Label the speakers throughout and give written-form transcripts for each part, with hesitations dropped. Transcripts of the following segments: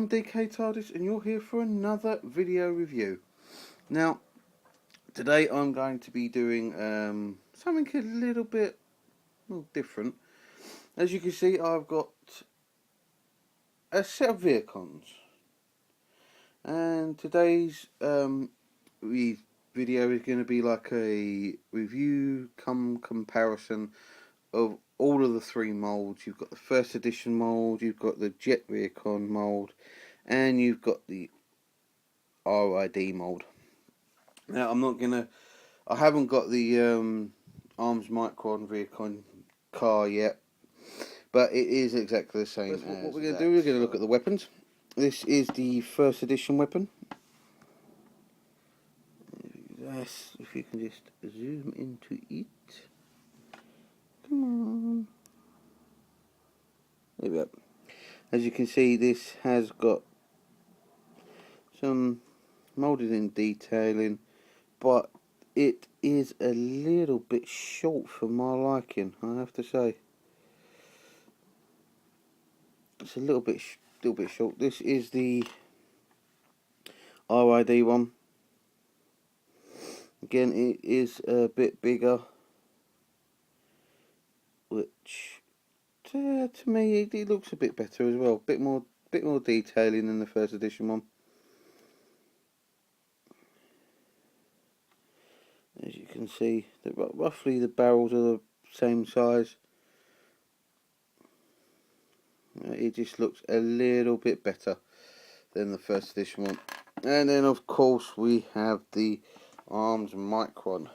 Speaker 1: I'm DK TARDIS and you're here for another video review. Now, today I'm going to be doing something a little bit different. As you can see, I've got a set of vehicons. And today's video is going to be like a review come comparison of all of the three molds. You've got the first edition mold, you've got the Jet Vehicon mold, and you've got the RID mold. Now I haven't got the arms-micron vehicon car yet, but it is exactly the same. What we're going to do, we're going to look at the weapons. This is the first edition weapon. Yes, if you can just zoom into it. Come on. There we go. As you can see, this has got some moulded in detailing, but it is a little bit short for my liking, I have to say. It's a little bit short. This is the RID one. Again, it is a bit bigger, which to me it looks a bit better as well. Bit more detailing than the first edition one. As you can see, roughly the barrels are the same size. It just looks a little bit better than the first edition one. And then of course we have the arms-micron.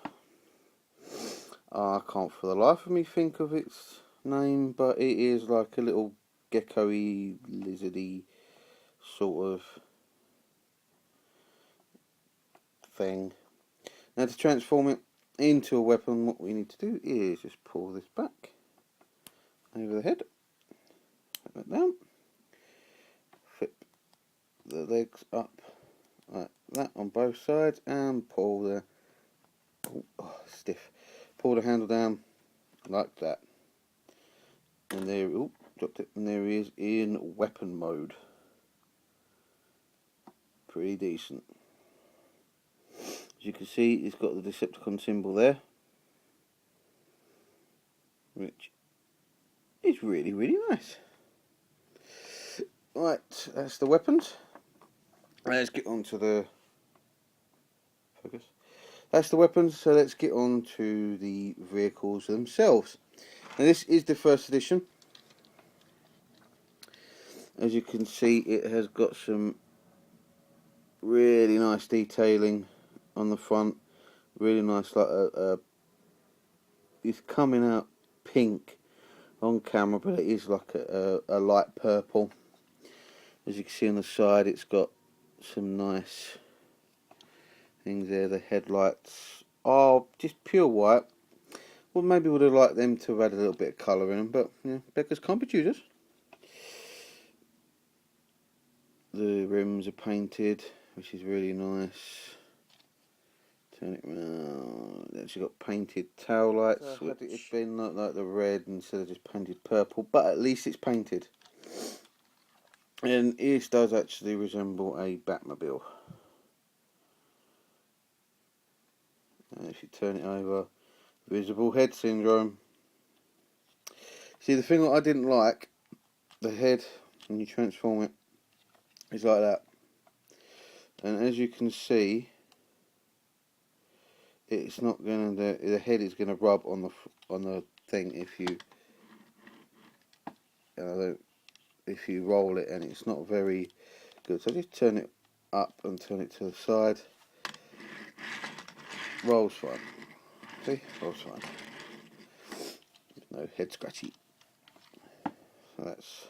Speaker 1: I can't for the life of me think of its name, but it is like a little gecko-y, lizardy sort of thing. Now, to transform it into a weapon, what we need to do is just pull this back over the head, put that down, flip the legs up like that on both sides, and pull the pull the handle down like that. And there, dropped it, and there he is in weapon mode. Pretty decent. As you can see, it's got the Decepticon symbol there, which is really nice. Right, that's the weapons. Let's get on to the focus. That's the weapons, so let's get on to the vehicles themselves. Now, this is the first edition. As you can see, it has got some really nice detailing on the front. Really nice, like it's coming out pink on camera, but it is like a light purple. As you can see on the side, it's got some nice things there. The headlights are just pure white. Well, maybe would have liked them to have had a little bit of colour in them, but yeah, beggars can't be choosers. The rims are painted, which is really nice. Turn it round. It's actually got painted tail lights. Had it been like the red instead of just painted purple, but at least it's painted. And this does actually resemble a Batmobile. And if you turn it over, visible head syndrome. See, the thing that I didn't like, the head, when you transform it, is like that. And as you can see, it's not going to, the head is going to rub on the thing if you roll it, and it's not very good. So just turn it up and turn it to the side. Rolls fine. See, rolls fine. No head scratchy. So that's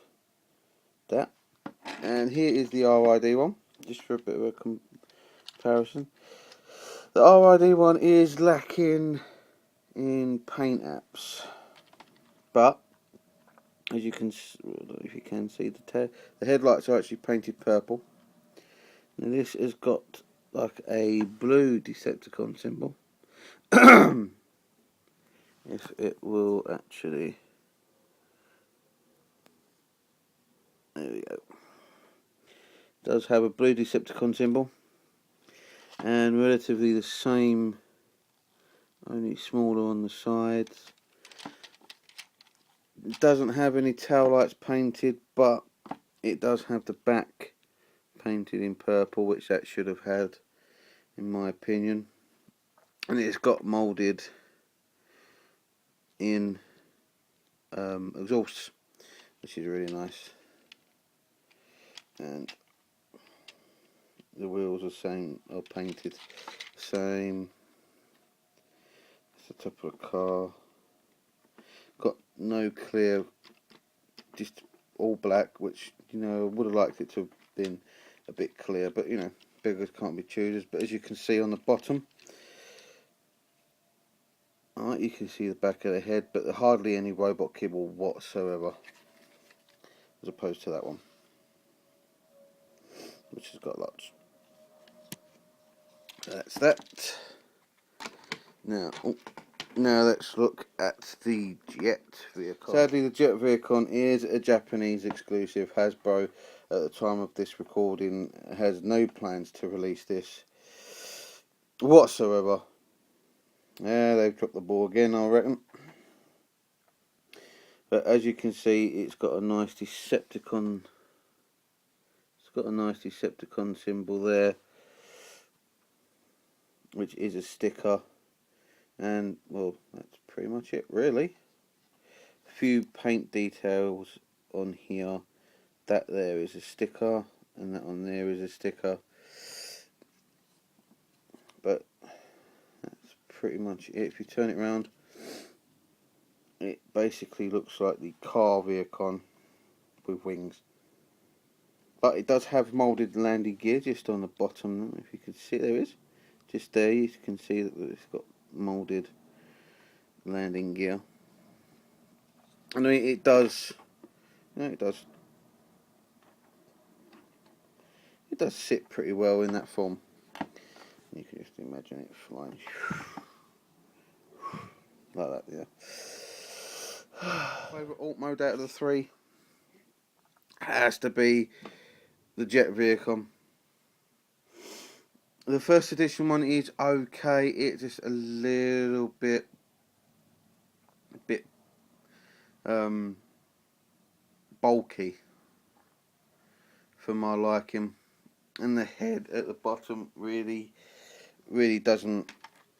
Speaker 1: that. And here is the RID one, just for a bit of a comparison. The RID one is lacking in paint apps, but as you can, if you can see, the headlights are actually painted purple. Now this has got like a blue Decepticon symbol. If it will actually, there we go. Does have a blue Decepticon symbol, and relatively the same, only smaller on the sides. It doesn't have any tail lights painted, but it does have the back painted in purple, which that should have had, in my opinion. And it's got moulded in exhausts, which is really nice. And the wheels are painted same. It's the top of the car. Got no clear, just all black, which, you know, I would have liked it to have been a bit clear, but, you know, beggars can't be choosers. But as you can see on the bottom, alright, you can see the back of the head, but hardly any robot kibble whatsoever, as opposed to that one, which has got lots. So that's that. Now let's look at the Jet Vehicon. Sadly, the Jet Vehicon is a Japanese exclusive. Hasbro, at the time of this recording, has no plans to release this whatsoever. Yeah, they've dropped the ball again, I reckon. But as you can see, it's got a nice Decepticon. It's got a nice Decepticon symbol there, which is a sticker. And, well, that's pretty much it, really. A few paint details on here. That there is a sticker, and that on there is a sticker. But that's pretty much it. If you turn it around, it basically looks like the car Vehicon with wings. But it does have moulded landing gear just on the bottom. If you can see, there is. Just there, you can see that it's got moulded landing gear. I mean, it does. You know, it does sit pretty well in that form. You can just imagine it flying like that, yeah. Favourite alt mode out of the three has to be the Jet Vehicon. The first edition one is okay. It's just a little bit bulky for my liking, and the head at the bottom really doesn't.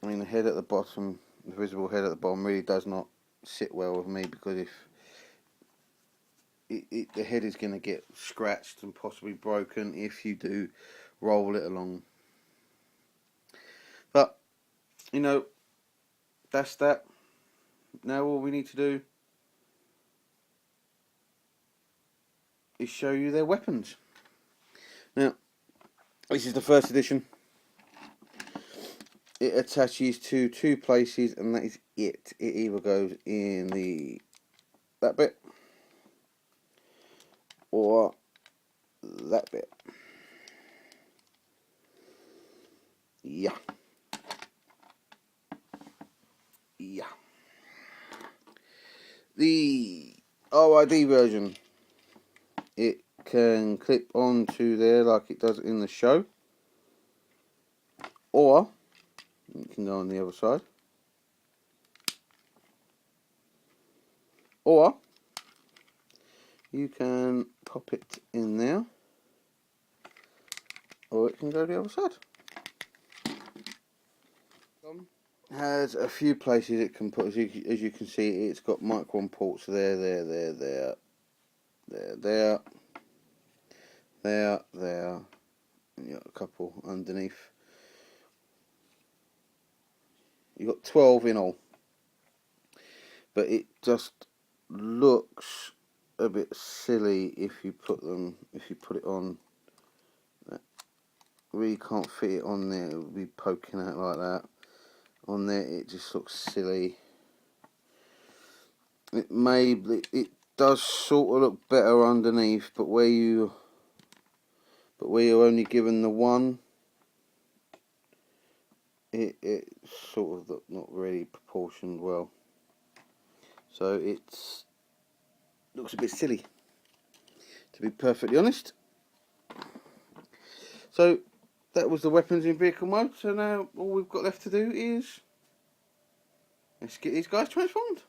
Speaker 1: I mean, the head at the bottom, the visible head at the bottom, really does not sit well with me, because if the head is going to get scratched and possibly broken if you do roll it along. But, you know, that's that. Now all we need to do is show you their weapons. Now, this is the first edition. It attaches to two places, and that is it. It either goes in that bit or that bit. Yeah. The RID version, it can clip onto there like it does in the show, or it can go on the other side, or you can pop it in there, or it can go the other side. Has a few places it can put, as you can see, it's got micron ports there, there, and you got a couple underneath. You got 12 in all, but it just looks a bit silly if you put it on. Really can't fit it on there. It would be poking out like that. On there, it just looks silly. It does sort of look better underneath, but where you're only given the one, it's sort of not really proportioned well. So it looks a bit silly, to be perfectly honest. So that was the weapons in vehicle mode. So now all we've got left to do is let's get these guys transformed.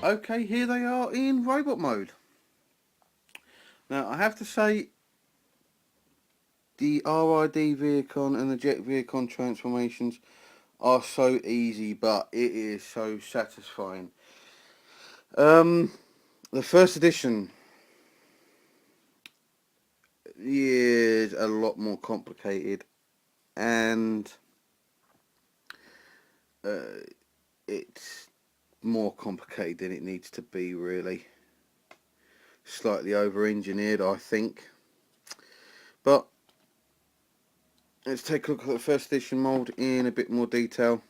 Speaker 1: Okay, here they are in robot mode. Now, I have to say, the RID vehicon and the jet vehicon transformations are so easy, but it is so satisfying. The first edition is a lot more complicated, and it's more complicated than it needs to be, really. Slightly over-engineered, I think. But let's take a look at the first edition mould in a bit more detail.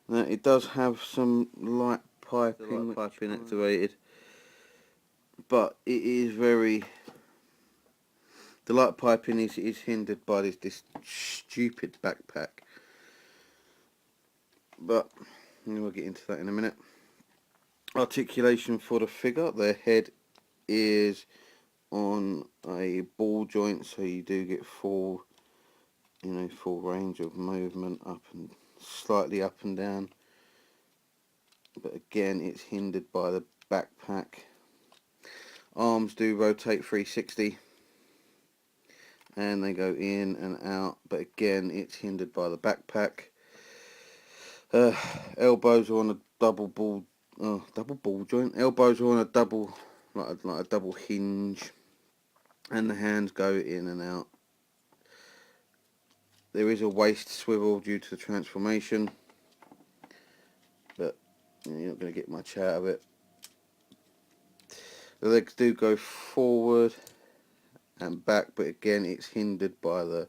Speaker 1: Now, it does have some light piping activated, but it is very... The light piping is hindered by this stupid backpack. But we'll get into that in a minute. Articulation for the figure. The head is on a ball joint, so you do get full range of movement, up and slightly up and down. But again, it's hindered by the backpack. Arms do rotate 360, and they go in and out. But again, it's hindered by the backpack. Elbows are on a double ball joint. Elbows are on a double, like a double hinge, and the hands go in and out. There is a waist swivel due to the transformation, but you're not going to get much out of it. The legs do go forward and back, but again it's hindered by the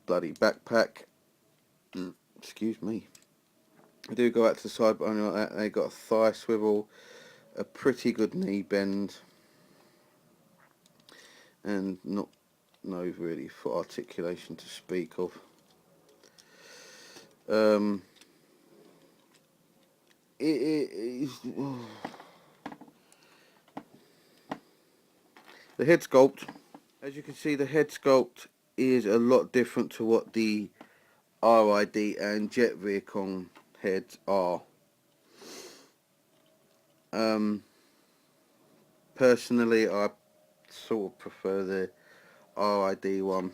Speaker 1: bloody backpack. Excuse me. They do go out to the side, but only like that. They got a thigh swivel, a pretty good knee bend, and no really foot articulation to speak of. The head sculpt, as you can see, the head sculpt is a lot different to what the RID and Jet Vehicon heads are. Personally, I sort of prefer the RID one.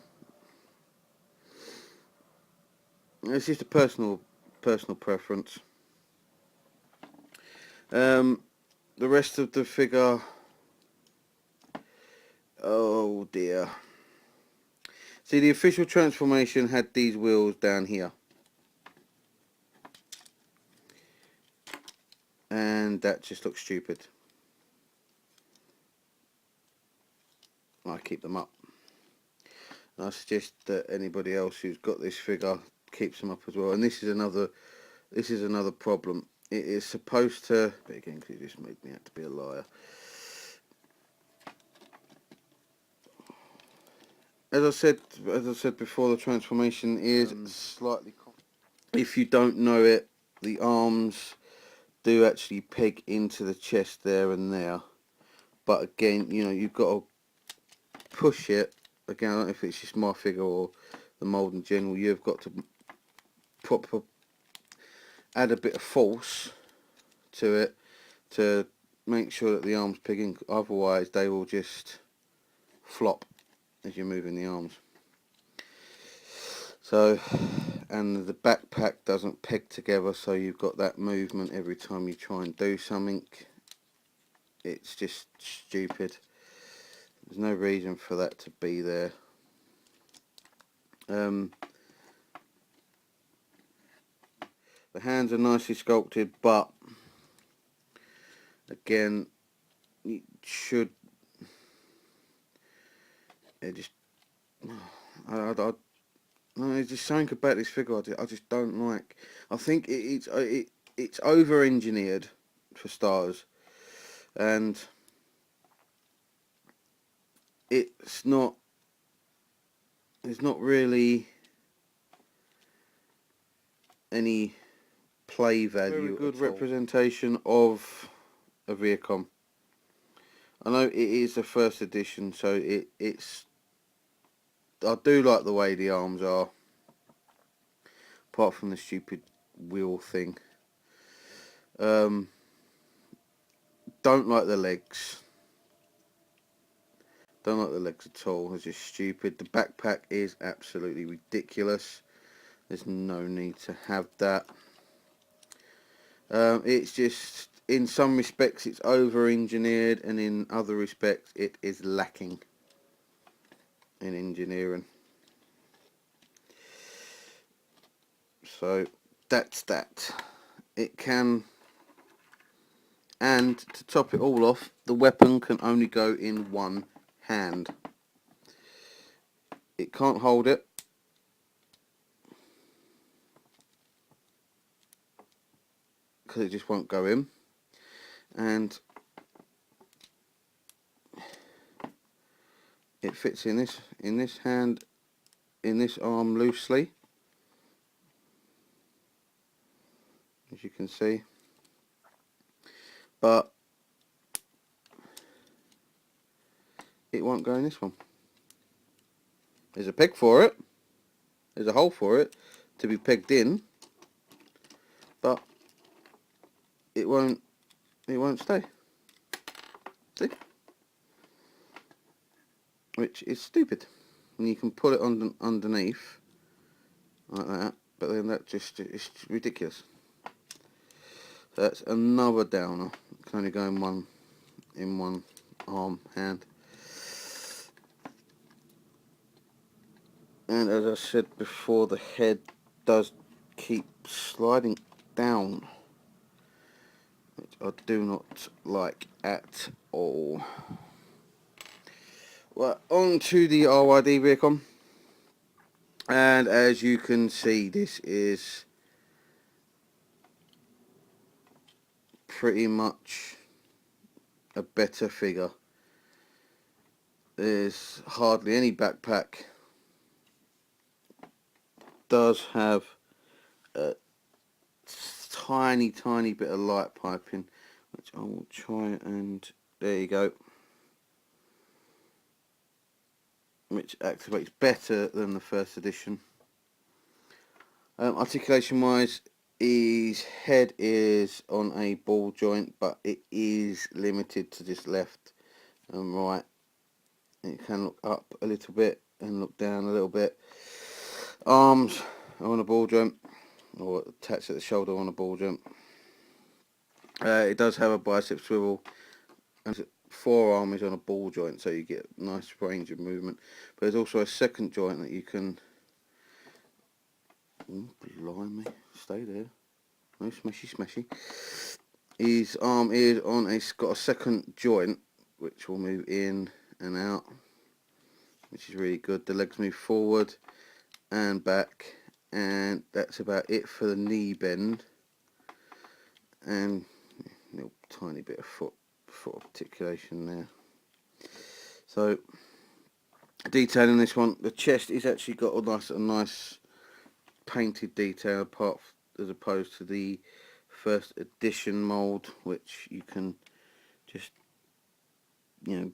Speaker 1: It's just a personal preference. The rest of the figure, oh dear. See, the official transformation had these wheels down here, and that just looks stupid. I keep them up. And I suggest that anybody else who's got this figure keeps them up as well. And this is another problem. It is supposed to, but again, because it just made me out to be a liar. As I said before, the transformation is slightly. If you don't know it, the arms do actually peg into the chest there and there. But again, you've got to push it. Again, I don't know if it's just my figure or the mould in general. You've got to add a bit of force to it to make sure that the arms peg in. Otherwise, they will just flop as you're moving the arms. So, and the backpack doesn't peg together, so you've got that movement every time you try and do something. It's just stupid. There's no reason for that to be there. The hands are nicely sculpted, but again, it should. It just. There's just something about this figure I just don't like. I think it's over-engineered for starters, and there's not really any play value. Very good representation of a vehicon. I know it is the first edition, so it's. I do like the way the arms are, apart from the stupid wheel thing. Don't like the legs. Don't like the legs at all. It's just stupid. The backpack is absolutely ridiculous. There's no need to have that. It's in some respects it's over engineered, and in other respects it is lacking in engineering. So that's that. It can, and to top it all off, the weapon can only go in one hand. It can't hold it, because it just won't go in, and it fits in this hand, in this arm loosely, as you can see, but it won't go in this one. There's a peg for it, there's a hole for it to be pegged in, but it won't stay. See? Which is stupid. And you can pull it underneath like that, but then that just is ridiculous. So that's another downer. It can only go in one arm, hand. And as I said before, the head does keep sliding down, which I do not like at all. Well, on to the RYD vehicon, and as you can see, this is pretty much a better figure. There's hardly any backpack. Does have a tiny bit of light piping, which I will try, and there you go, which activates better than the first edition. Articulation wise, his head is on a ball joint, but it is limited to just left and right. It can look up a little bit and look down a little bit. Arms are on a ball joint, or attached at the shoulder on a ball joint. It does have a bicep swivel, and forearm is on a ball joint, so you get nice range of movement. But there's also a second joint that you can, blimey, stay there, no smashy. His arm is on got a second joint which will move in and out, which is really good. The legs move forward and back, and that's about it for the knee bend, and a little tiny bit of foot articulation there. So detailing this one, the chest is actually got a nice painted detail, as opposed to the first edition mould, which you can just, the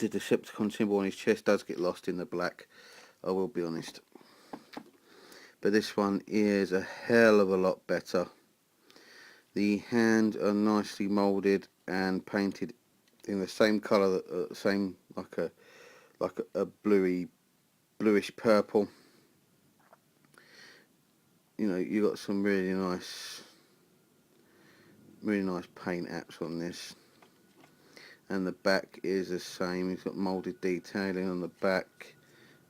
Speaker 1: Decepticon symbol on his chest does get lost in the black, I will be honest. But this one is a hell of a lot better. The hands are nicely moulded and painted in the same colour, same like a bluish purple. You got some really nice paint apps on this, and the back is the same. It's got moulded detailing on the back,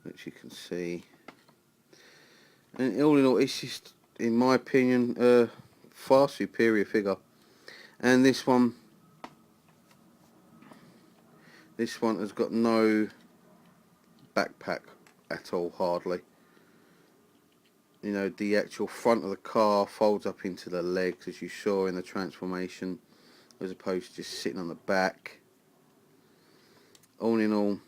Speaker 1: which you can see. And all in all, it's just, in my opinion, a far superior figure. And this one has got no backpack at all, hardly. The actual front of the car folds up into the legs, as you saw in the transformation, as opposed to just sitting on the back. All in all,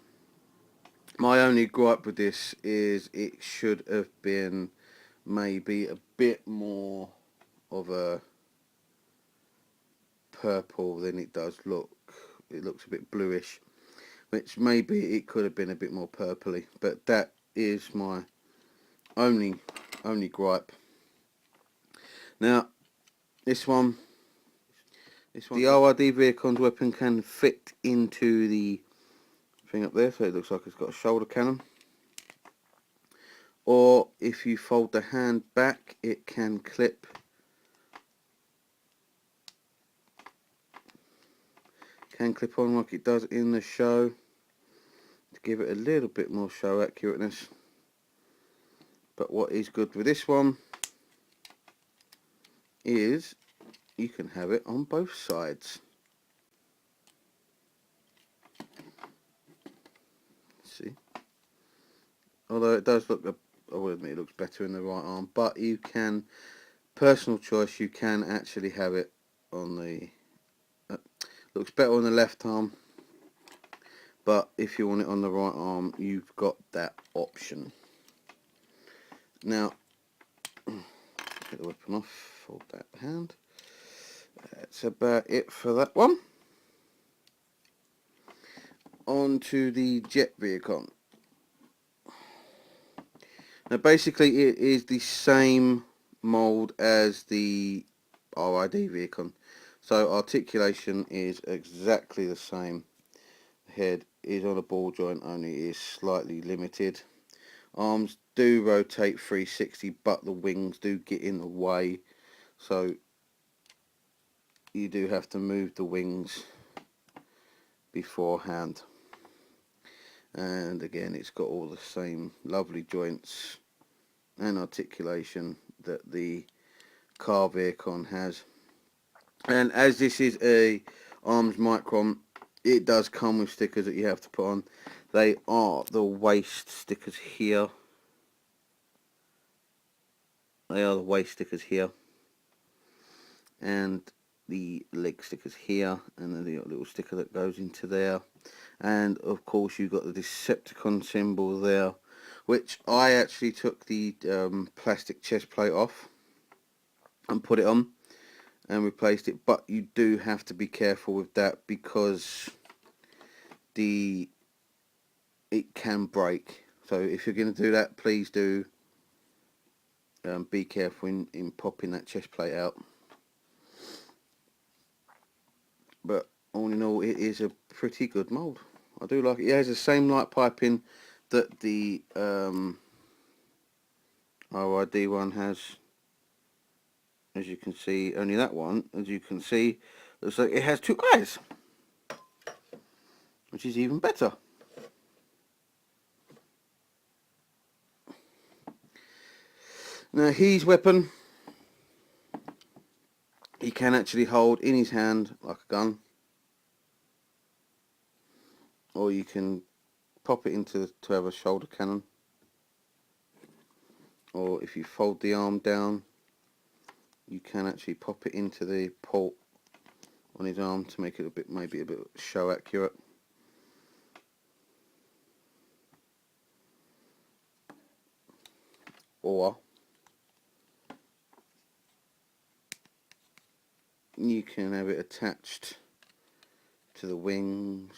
Speaker 1: my only gripe with this is it should have been maybe a bit more of a purple than it does look. It looks a bit bluish, which maybe it could have been a bit more purpley, but that is my only gripe. Now this one, the RYD vehicon's weapon can fit into the thing up there, so it looks like it's got a shoulder cannon. Or if you fold the hand back, it can clip Can clip on like it does in the show to give it a little bit more show accurateness. But what is good with this one is you can have it on both sides. See, although it does look, I will admit it looks better in the right arm, but you can, personal choice, you can actually have it on the, looks better on the left arm, but if you want it on the right arm, you've got that option. Now, get the weapon off, hold that hand. That's about it for that one. On to the jet vehicon. Now basically it is the same mould as the RID vehicon, so articulation is exactly the same. The head is on a ball joint, only it is slightly limited. Arms do rotate 360, but the wings do get in the way, so you do have to move the wings beforehand. And again, it's got all the same lovely joints and articulation that the car vehicon has. And as this is a arms-micron, it does come with stickers that you have to put on. They are the waist stickers here. They are the waist stickers here, and the leg stickers here, and then the little sticker that goes into there. And of course you've got the Decepticon symbol there, which I actually took the plastic chest plate off and put it on and replaced it, but you do have to be careful with that because it can break. So if you're going to do that, please do be careful in popping that chest plate out. But all in all, it is a pretty good mould. I do like it. It has the same light piping that the RID one has. As you can see, only that one, as you can see, looks like it has two eyes, which is even better. Now his weapon, he can actually hold in his hand like a gun, or you can pop it into to have a shoulder cannon, or if you fold the arm down, you can actually pop it into the port on his arm to make it a bit, maybe a bit show accurate. Or you can have it attached to the wings,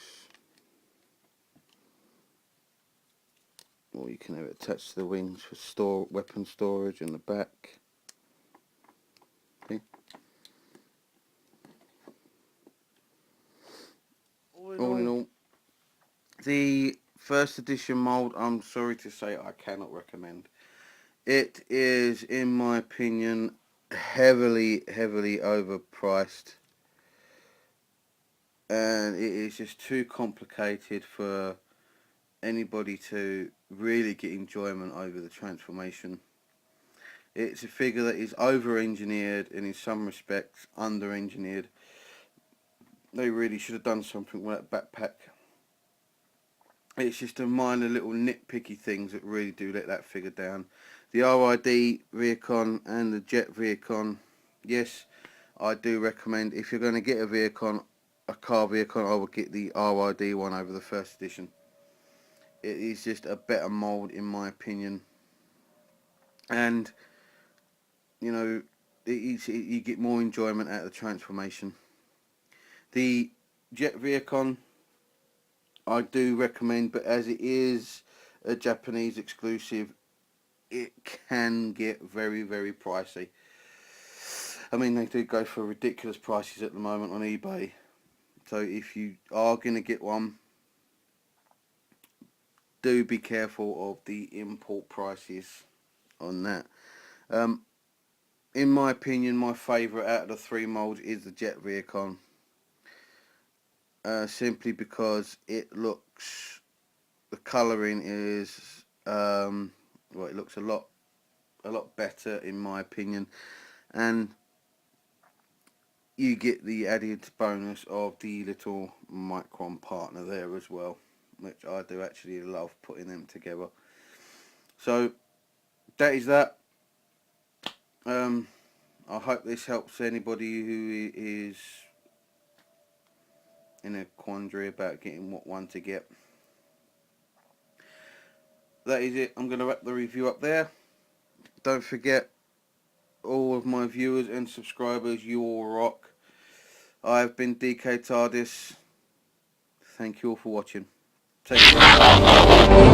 Speaker 1: or you can have it attached to the wings for weapon storage in the back. Okay. All in all, the first edition mould, I'm sorry to say, I cannot recommend. It is, in my opinion, heavily overpriced, and it is just too complicated for anybody to really get enjoyment over the transformation. It's a figure that is over-engineered and in some respects under-engineered. They really should have done something with that backpack. It's just a minor little nitpicky things that really do let that figure down. The RID vehicon and the jet vehicon, yes, I do recommend, if you're going to get a vehicon, a car vehicon, I would get the RID one over the first edition. It is just a better mould in my opinion, and you know, you get more enjoyment out of the transformation. The jet vehicon I do recommend, but as it is a Japanese exclusive, it can get very pricey. I mean, they do go for ridiculous prices at the moment on eBay, so if you are going to get one, do be careful of the import prices on that. In my opinion, my favourite out of the three moulds is the jet vehicon. simply because it looks, the colouring is well, it looks a lot better in my opinion, and you get the added bonus of the little micron partner there as well, which I do actually love putting them together. So that is that. I hope this helps anybody who is in a quandary about getting what one to get. That is it. I'm going to wrap the review up there. Don't forget, all of my viewers and subscribers, you all rock. I've been DK TARDIS. Thank you all for watching. Take care.